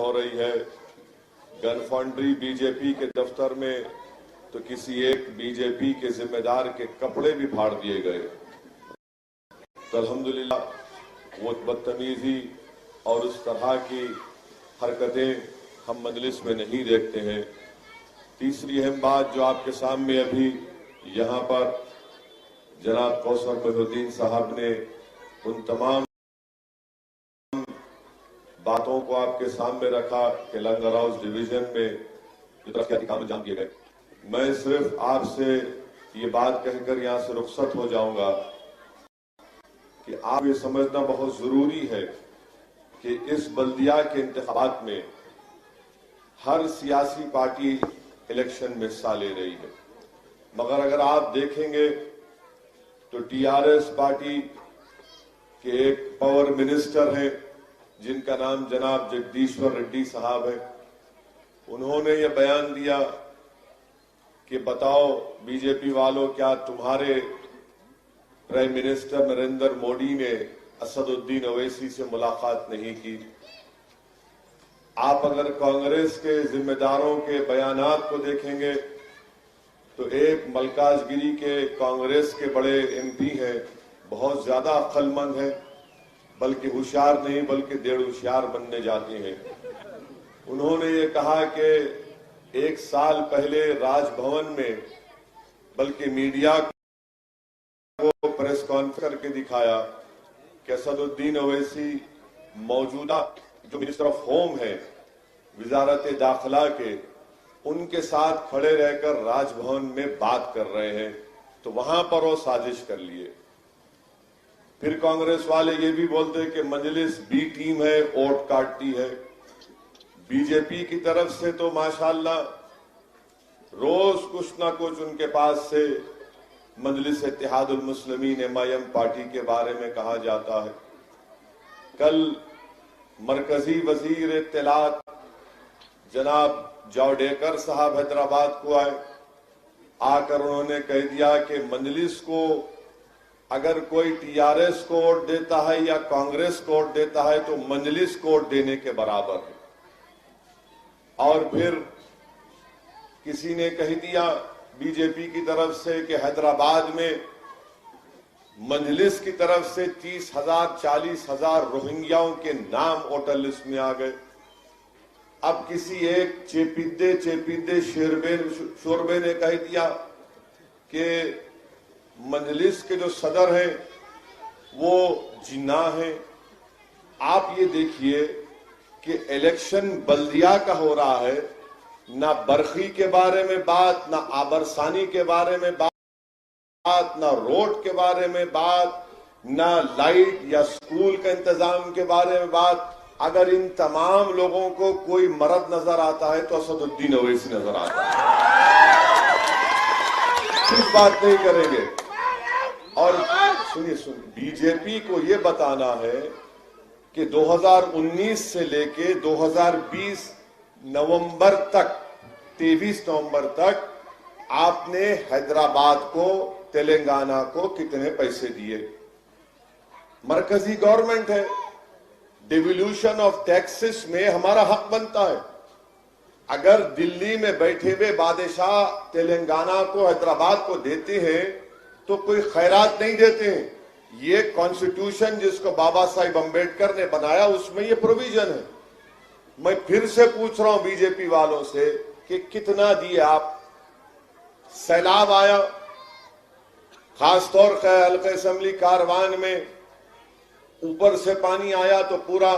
हो रही है। गन फाउंड्री बीजेपी के दफ्तर में तो किसी एक बीजेपी के जिम्मेदार के कपड़े भी फाड़ दिए गए। तो अल्हम्दुलिल्लाह वो बदतमीजी और उस तरह की हरकतें हम मजलिस में नहीं देखते हैं। तीसरी अहम बात जो आपके सामने अभी यहाँ पर जनाब कौसर बदरुद्दीन साहब ने उन तमाम बातों को आपके सामने रखा कि लंगर हाउस डिवीजन में जो तरक्याती काम अंजाम दिए गए। मैं सिर्फ आपसे ये बात कहकर यहाँ से रुखसत हो जाऊंगा कि आप ये समझना बहुत जरूरी है कि इस बल्दिया के इंतखाबात में हर सियासी पार्टी इलेक्शन में हिस्सा ले रही है, मगर अगर आप देखेंगे तो टीआरएस पार्टी के एक पावर मिनिस्टर हैं जिनका नाम जनाब जगदीश्वर रेड्डी साहब है। उन्होंने ये बयान दिया कि बताओ बीजेपी वालों, क्या तुम्हारे प्राइम मिनिस्टर नरेंद्र मोदी ने असदुद्दीन ओवैसी से मुलाकात नहीं की? आप अगर कांग्रेस के जिम्मेदारों के बयानात को देखेंगे तो एक मलकाजगिरी के कांग्रेस के बड़े एमपी हैं, बहुत ज्यादा अक्लमंद हैं, बल्कि होशियार नहीं बल्कि डेढ़ होशियार बनने जाते हैं। उन्होंने ये कहा कि एक साल पहले राजभवन में बल्कि मीडिया को प्रेस कॉन्फ्रेंस करके दिखाया कि असदुद्दीन ओवैसी मौजूदा जो मिनिस्टर ऑफ होम है वजारत दाखिला के, उनके साथ खड़े रहकर राजभवन में बात कर रहे हैं। तो वहां पर वो साजिश कर लिए। फिर कांग्रेस वाले ये भी बोलते हैं कि मजलिस बी टीम है, वोट काटती है। बीजेपी की तरफ से तो माशाल्लाह रोज कुछ ना कुछ उनके पास से मजलिस इत्तेहादुल मुस्लिमीन एमआईएम पार्टी के बारे में कहा जाता है। कल मरकजी वजीर इत्तलात जनाब जावडेकर साहब हैदराबाद को आए, आकर उन्होंने कह दिया कि मजलिस को अगर कोई टीआरएस को वोट देता है या कांग्रेस को वोट देता है तो मजलिस को वोट देने के बराबर है। और फिर किसी ने कह दिया बीजेपी की तरफ से कि हैदराबाद में मजलिस की तरफ से 30,000 40,000 रोहिंग्याओं के नाम वोटर लिस्ट में आ गए। अब किसी एक चेपीदे शोरबे ने कह दिया कि मजलिस के जो सदर हैं वो जिन्ना हैं। आप ये देखिए कि इलेक्शन बल्दिया का हो रहा है, ना बरखी के बारे में बात, ना आबरसानी के बारे में बात, ना रोड के बारे में बात, ना लाइट या स्कूल का इंतजाम के बारे में बात। अगर इन तमाम लोगों को कोई मर्द नजर आता है तो असदुद्दीन ओवैसी नजर आता है। कुछ बात नहीं करेंगे। और सुनिए बीजेपी को यह बताना है कि 2019 से लेके 2020 नवंबर तक 23 नवंबर तक आपने हैदराबाद को, तेलंगाना को कितने पैसे दिए? मरकजी गवर्नमेंट है, डिवोल्यूशन ऑफ टैक्सेस में हमारा हक बनता है। अगर दिल्ली में बैठे हुए बादशाह तेलंगाना को, हैदराबाद को देते हैं तो कोई खैरात नहीं देते हैं। ये कॉन्स्टिट्यूशन जिसको बाबा साहिब अम्बेडकर ने बनाया उसमें ये प्रोविजन है। मैं फिर से पूछ रहा हूं बीजेपी वालों से कि कितना दिए आप? सैलाब आया, खासतौर पर हल्का असेंबली कारवान में ऊपर से पानी आया तो पूरा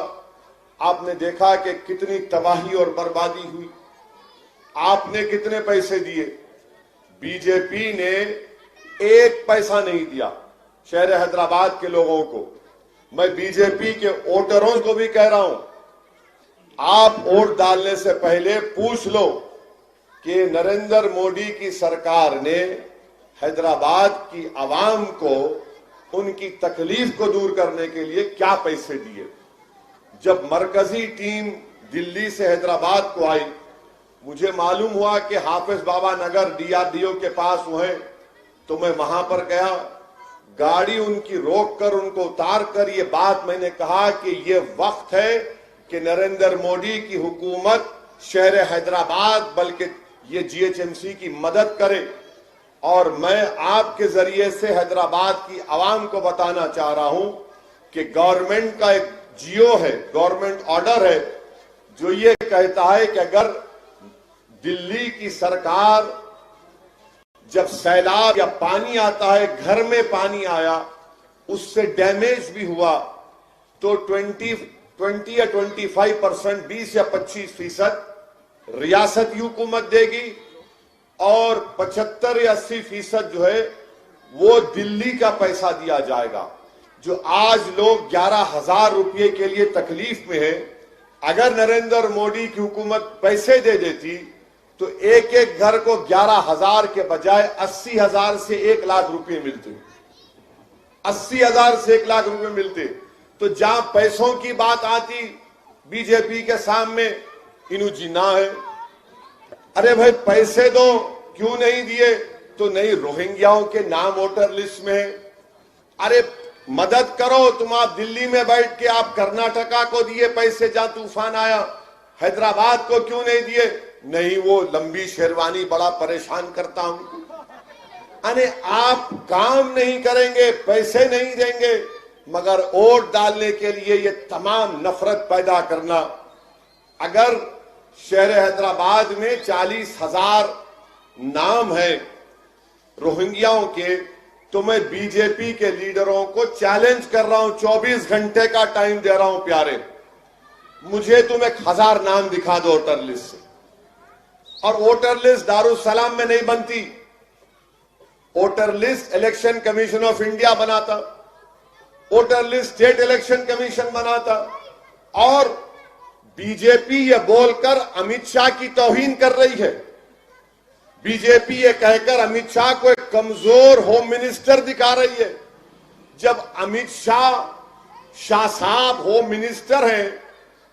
आपने देखा कि कितनी तबाही और बर्बादी हुई। आपने कितने पैसे दिए? बीजेपी ने एक पैसा नहीं दिया शहर हैदराबाद के लोगों को। मैं बीजेपी के वोटरों को भी कह रहा हूं, आप वोट डालने से पहले पूछ लो कि नरेंद्र मोदी की सरकार ने हैदराबाद की आवाम को उनकी तकलीफ को दूर करने के लिए क्या पैसे दिए। जब मरकजी टीम दिल्ली से हैदराबाद को आई, मुझे मालूम हुआ कि हाफिज बाबा नगर डीआरडीओ के पास हुए, तो मैं वहां पर गया, गाड़ी उनकी रोक कर उनको उतार कर ये बात मैंने कहा कि ये वक्त है कि नरेंद्र मोदी की हुकूमत शहर हैदराबाद बल्कि ये जीएचएमसी की मदद करे। और मैं आपके जरिए से हैदराबाद की आवाम को बताना चाह रहा हूं कि गवर्नमेंट का एक जियो है, गवर्नमेंट ऑर्डर है, जो ये कहता है कि अगर दिल्ली की सरकार जब सैलाब या पानी आता है, घर में पानी आया, उससे डैमेज भी हुआ, तो 20 या 25%, 20 या 25% रियासत हुकूमत देगी और 75 या 80% जो है वो दिल्ली का पैसा दिया जाएगा। जो आज लोग 11,000 रुपये के लिए तकलीफ में है, अगर नरेंद्र मोदी की हुकूमत पैसे दे देती तो एक एक घर को 11,000 के बजाय 80,000 से 1 लाख रुपए मिलते, 80,000 से 1 लाख रुपए मिलते। तो जहां पैसों की बात आती बीजेपी के सामने इनु जीना है, अरे भाई पैसे दो, क्यों नहीं दिए? तो नहीं, रोहिंग्याओं के नाम वोटर लिस्ट में है। अरे मदद करो, तुम आप दिल्ली में बैठ के आप कर्नाटका को दिए पैसे जहां तूफान आया, हैदराबाद को क्यों नहीं दिए? नहीं, वो लंबी शेरवानी बड़ा परेशान करता हूं। अरे आप काम नहीं करेंगे, पैसे नहीं देंगे, मगर वोट डालने के लिए ये तमाम नफरत पैदा करना। अगर शहर हैदराबाद में 40,000 नाम है रोहिंग्याओं के, तो मैं बीजेपी के लीडरों को चैलेंज कर रहा हूं, 24 घंटे का टाइम दे रहा हूं प्यारे, मुझे तुम 1,000 नाम दिखा दो वोटर लिस्ट से। और वोटर लिस्ट दारुसलाम में नहीं बनती, voter list election commission of India बनाता, voter list state election commission बनाता। और बीजेपी ये बोलकर अमित शाह की तौहीन कर रही है, बीजेपी ये कहकर अमित शाह को एक कमजोर होम मिनिस्टर दिखा रही है। जब अमित शाह साहब होम मिनिस्टर हैं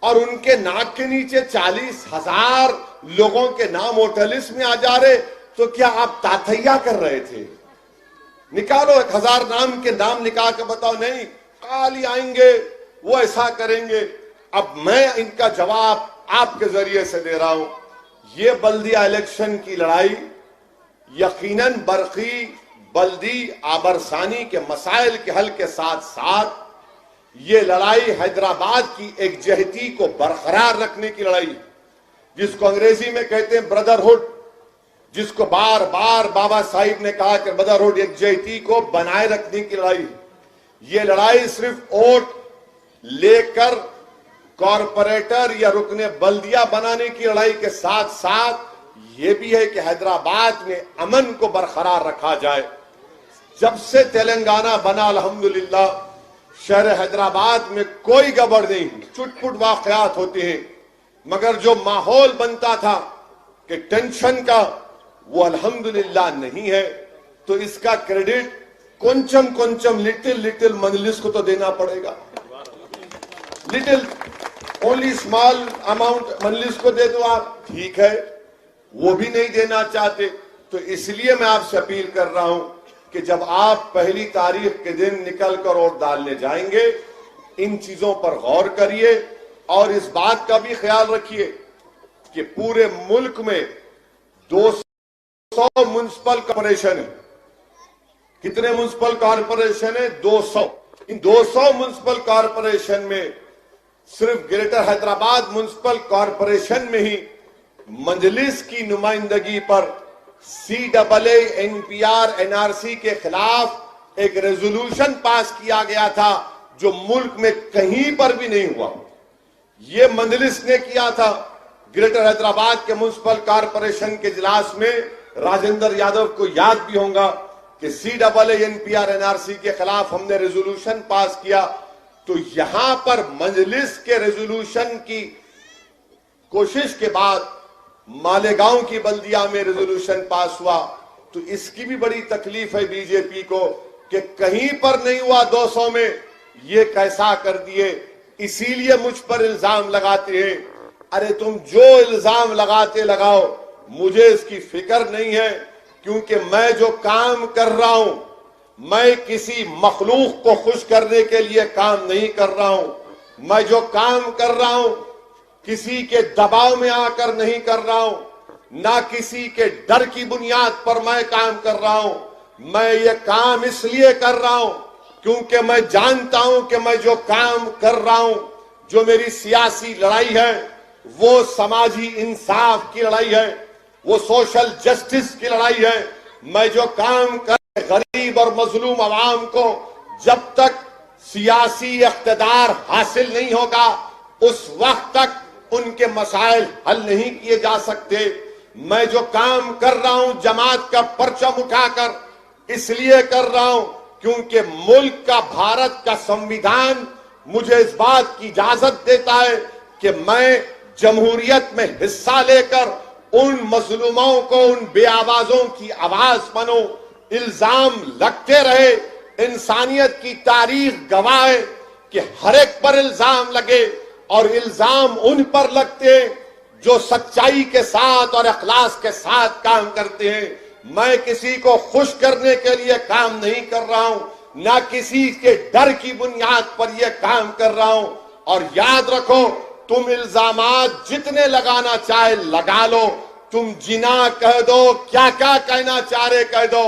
और उनके नाक के नीचे 40,000 लोगों के नाम वोटर लिस्ट में आ जा रहे, तो क्या आप तातैया कर रहे थे? निकालो 1,000 नाम के नाम निकाल के बताओ। नहीं, काली आएंगे, वो ऐसा करेंगे। अब मैं इनका जवाब आपके जरिए से दे रहा हूं। ये बल्दिया इलेक्शन की लड़ाई यकीनन बरखी, बल्दी, आबरसानी के मसाइल के हल के साथ साथ ये लड़ाई हैदराबाद की एकजहती को बरकरार रखने की लड़ाई, जिसको अंग्रेजी में कहते हैं ब्रदरहुड, जिसको बार बार बाबा साहिब ने कहा कि ब्रदरहुड, एकजहती को बनाए रखने की लड़ाई। ये लड़ाई सिर्फ वोट लेकर कॉरपोरेटर या रुकने बल्दिया बनाने की लड़ाई के साथ साथ ये भी है कि हैदराबाद में अमन को बरकरार रखा जाए। जब से तेलंगाना बना अल्हम्दुलिल्लाह शहर हैदराबाद में कोई गड़बड़ नहीं, चुटपुट वाकयात होते हैं, मगर जो माहौल बनता था कि टेंशन का, वो अल्हम्दुलिल्लाह नहीं है। तो इसका क्रेडिट कुंचम लिटिल मजलिस को तो देना पड़ेगा। लिटिल ओनली स्मॉल अमाउंट मजलिस को दे दो आप, ठीक है, वो भी नहीं देना चाहते। तो इसलिए मैं आपसे अपील कर रहा हूं कि जब आप 1 तारीख के दिन निकल कर वोट डालने जाएंगे, इन चीजों पर गौर करिए और इस बात का भी ख्याल रखिए कि पूरे मुल्क में 200 म्युनिसिपल कॉर्पोरेशन है। कितने म्युनिसिपल कॉर्पोरेशन है? 200। इन 200 म्युनिसिपल कॉर्पोरेशन में सिर्फ ग्रेटर हैदराबाद म्युनिसिपल कॉर्पोरेशन में ही मजलिस की नुमाइंदगी पर CAA NPR NRC के खिलाफ एक रेजोल्यूशन पास किया गया था, जो मुल्क में कहीं पर भी नहीं हुआ। ये मजलिस ने किया था। ग्रेटर हैदराबाद के म्युनिसिपल कॉर्पोरेशन के इजलास में राजेंद्र यादव को याद भी होगा कि CAA NPR NRC के खिलाफ हमने रेजोल्यूशन पास किया। तो यहां पर मजलिस के रेजोल्यूशन की कोशिश के बाद मालेगांव की बल्दिया में रेजोल्यूशन पास हुआ। तो इसकी भी बड़ी तकलीफ है बीजेपी को कि कहीं पर नहीं हुआ 200 में, ये कैसा कर दिए। इसीलिए मुझ पर इल्जाम लगाते हैं। अरे तुम जो इल्जाम लगाते लगाओ, मुझे इसकी फिक्र नहीं है, क्योंकि मैं जो काम कर रहा हूं, मैं किसी मखलूक को खुश करने के लिए काम नहीं कर रहा हूं। मैं जो काम कर रहा हूं किसी के दबाव में आकर नहीं कर रहा हूं, ना किसी के डर की बुनियाद पर मैं काम कर रहा हूं। मैं ये काम इसलिए कर रहा हूं क्योंकि मैं जानता हूं कि मैं जो काम कर रहा हूं, जो मेरी सियासी लड़ाई है, वो समाजी इंसाफ की लड़ाई है, वो सोशल जस्टिस की लड़ाई है। मैं जो काम कर गरीब और मजलूम आवाम को जब तक सियासी इख्तिदार हासिल नहीं होगा, उस वक्त तक उनके मसाइल हल नहीं किए जा सकते। मैं जो काम कर रहा हूं जमात का परचम उठाकर इसलिए कर रहा हूं क्योंकि मुल्क का, भारत का संविधान मुझे इस बात की इजाजत देता है कि मैं जमहूरियत में हिस्सा लेकर उन मजलूमों को, उन बेआवाजों की आवाज बनो। इल्जाम लगते रहे, इंसानियत की तारीख गवाह है कि हर एक पर इल्जाम लगे और इल्जाम उन पर लगते हैं जो सच्चाई के साथ और इखलास के साथ काम करते हैं। मैं किसी को खुश करने के लिए काम नहीं कर रहा हूं, ना किसी के डर की बुनियाद पर यह काम कर रहा हूं। और याद रखो, तुम इल्जामात जितने लगाना चाहे लगा लो, तुम जिना कह दो, क्या क्या कहना चाह रहे कह दो,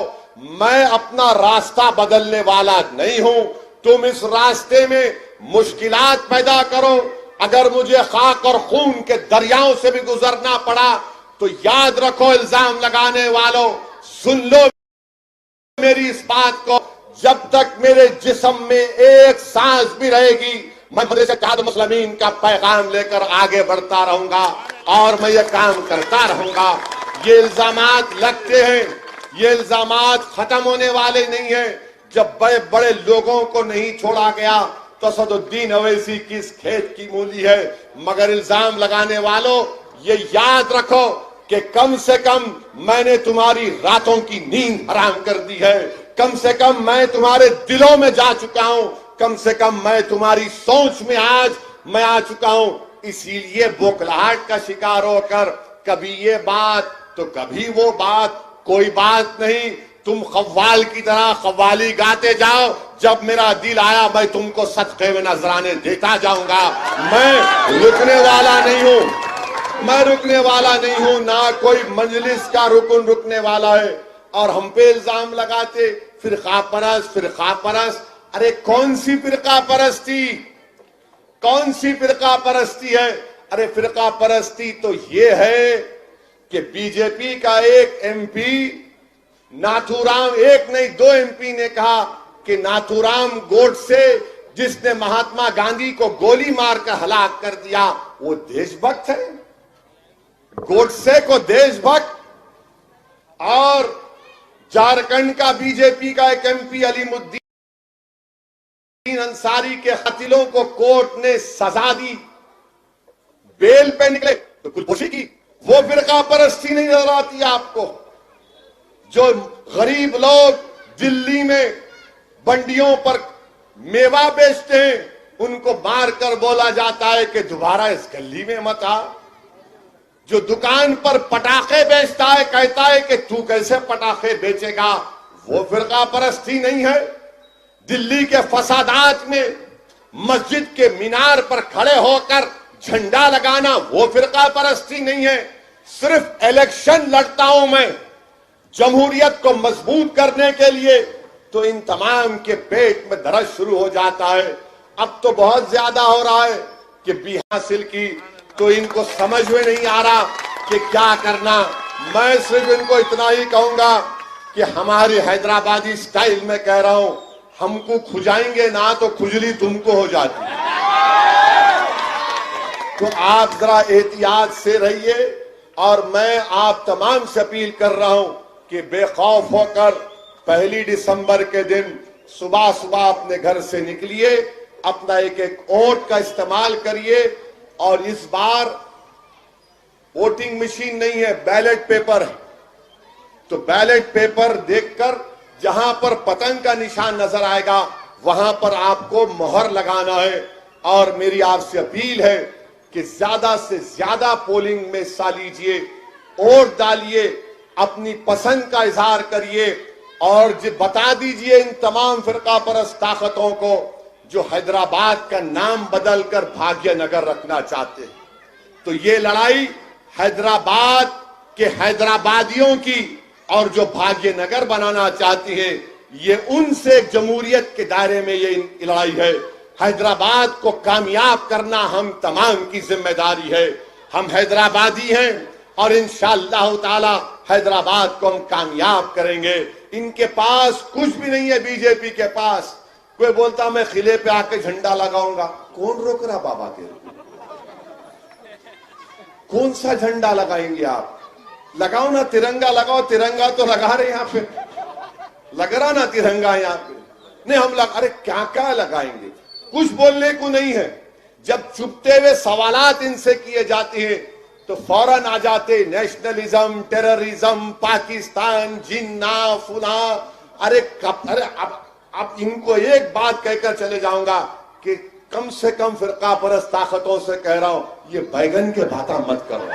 मैं अपना रास्ता बदलने वाला नहीं हूं। तुम इस रास्ते में मुश्किलात पैदा करो, अगर मुझे खाक और खून के दरियाओं से भी गुजरना पड़ा तो याद रखो, इल्जाम लगाने वालों, सुन लो मेरी इस बात को, जब तक मेरे जिस्म में एक सांस भी रहेगी, मैं मदरसे इत्तेहाद मुस्लिमीन का पैगाम लेकर आगे बढ़ता रहूंगा और मैं ये काम करता रहूंगा। ये इल्जामात लगते हैं, ये इल्जामात खत्म होने वाले नहीं है। जब बड़े बड़े लोगों को नहीं छोड़ा गया तो असदुद्दीन अवैसी किस खेत की मूली है। मगर इल्जाम लगाने वालों, ये याद रखो कि कम से कम मैंने तुम्हारी रातों की नींद हराम कर दी है, कम से कम मैं तुम्हारे दिलों में जा चुका हूं, कम से कम मैं तुम्हारी सोच में आज मैं आ चुका हूं। इसीलिए बौखलाहट का शिकार होकर कभी ये बात तो कभी वो बात, कोई बात नहीं, तुम खव्वाल की तरह खव्वाली गाते जाओ, जब मेरा दिल आया मैं तुमको सदके में नजराने देता जाऊंगा। मैं रुकने वाला नहीं हूं, मैं रुकने वाला नहीं हूं, ना कोई मजलिस का रुकन रुकने वाला है। और हम पे इल्जाम लगाते फिरका परस्त, फिरका परस्त। अरे कौन सी फिरका परस्ती, कौन सी फिरका परस्ती है? अरे फिरका परस्ती तो ये है कि बीजेपी का एक एमपी नाथूराम, एक नहीं दो एमपी ने कहा कि नाथूराम गोडसे, जिसने महात्मा गांधी को गोली मारकर हलाक कर दिया, वो देशभक्त है। गोडसे को देशभक्त। और झारखंड का बीजेपी का एक एमपी अलीमुद्दीन अंसारी के कातिलों को कोर्ट ने सजा दी, बेल पे निकले तो खुदकुशी की। वो फिरका परस्ती नहीं नजर आती आपको? जो गरीब लोग दिल्ली में बंडियों पर मेवा बेचते हैं, उनको मारकर बोला जाता है कि दोबारा इस गली में मत आ। जो दुकान पर पटाखे बेचता है, कहता है कि तू कैसे पटाखे बेचेगा, वो फिरका परस्ती नहीं है। दिल्ली के फसादात में मस्जिद के मीनार पर खड़े होकर झंडा लगाना, वो फिरका परस्ती नहीं है। सिर्फ इलेक्शन लड़ता हूं मैं जमहूरियत को मजबूत करने के लिए, तो इन तमाम के पेट में दर्द शुरू हो जाता है। अब तो बहुत ज्यादा हो रहा है कि भी हासिल की, तो इनको समझ में नहीं आ रहा कि क्या करना। मैं सिर्फ इनको इतना ही कहूंगा कि हमारी हैदराबादी स्टाइल में कह रहा हूं, हमको खुजाएंगे ना तो खुजली तुमको हो जाती। तो आप जरा एहतियात से रहिए। और मैं आप तमाम से अपील कर रहा हूं कि बेखौफ होकर 1 दिसंबर के दिन सुबह सुबह अपने घर से निकलिए, अपना एक एक वोट का इस्तेमाल करिए। और इस बार वोटिंग मशीन नहीं है, बैलेट पेपर है। तो बैलेट पेपर देखकर जहां पर पतंग का निशान नजर आएगा वहां पर आपको मोहर लगाना है। और मेरी आपसे अपील है कि ज्यादा से ज्यादा पोलिंग में हिस्सा लीजिए, वोट डालिए, अपनी पसंद का इजहार करिए और बता दीजिए इन तमाम फिरका परस्त ताकतों को जो हैदराबाद का नाम बदलकर भाग्यनगर रखना चाहते हैं। तो ये लड़ाई हैदराबाद के हैदराबादियों की और जो भाग्यनगर बनाना चाहती है, ये उनसे एक जमहूरियत के दायरे में ये लड़ाई है। हैदराबाद को कामयाब करना हम तमाम की जिम्मेदारी है। हम हैदराबादी हैं और इंशाअल्लाह ताला हैदराबाद को हम कामयाब करेंगे। इनके पास कुछ भी नहीं है, बीजेपी के पास। कोई बोलता मैं किले पे आके झंडा लगाऊंगा, कौन रोक रहा बाबा के? कौन सा झंडा लगाएंगे आप? लगाओ ना, तिरंगा लगाओ। तिरंगा तो लगा रहे यहाँ पे, लग रहा ना तिरंगा यहाँ पे। नहीं हम अरे क्या क्या लगाएंगे, कुछ बोलने को नहीं है। जब चुपते हुए सवालात इनसे किए जाते हैं तो फौरन आ जाते नेशनलिज्म, टेररिज्म, पाकिस्तान, जिन्ना फुना। अरे अब इनको एक बात कहकर चले जाऊंगा कि कम से कम फिरका परस्त ताकतों से कह रहा हूं, ये बैगन के भाता मत करो।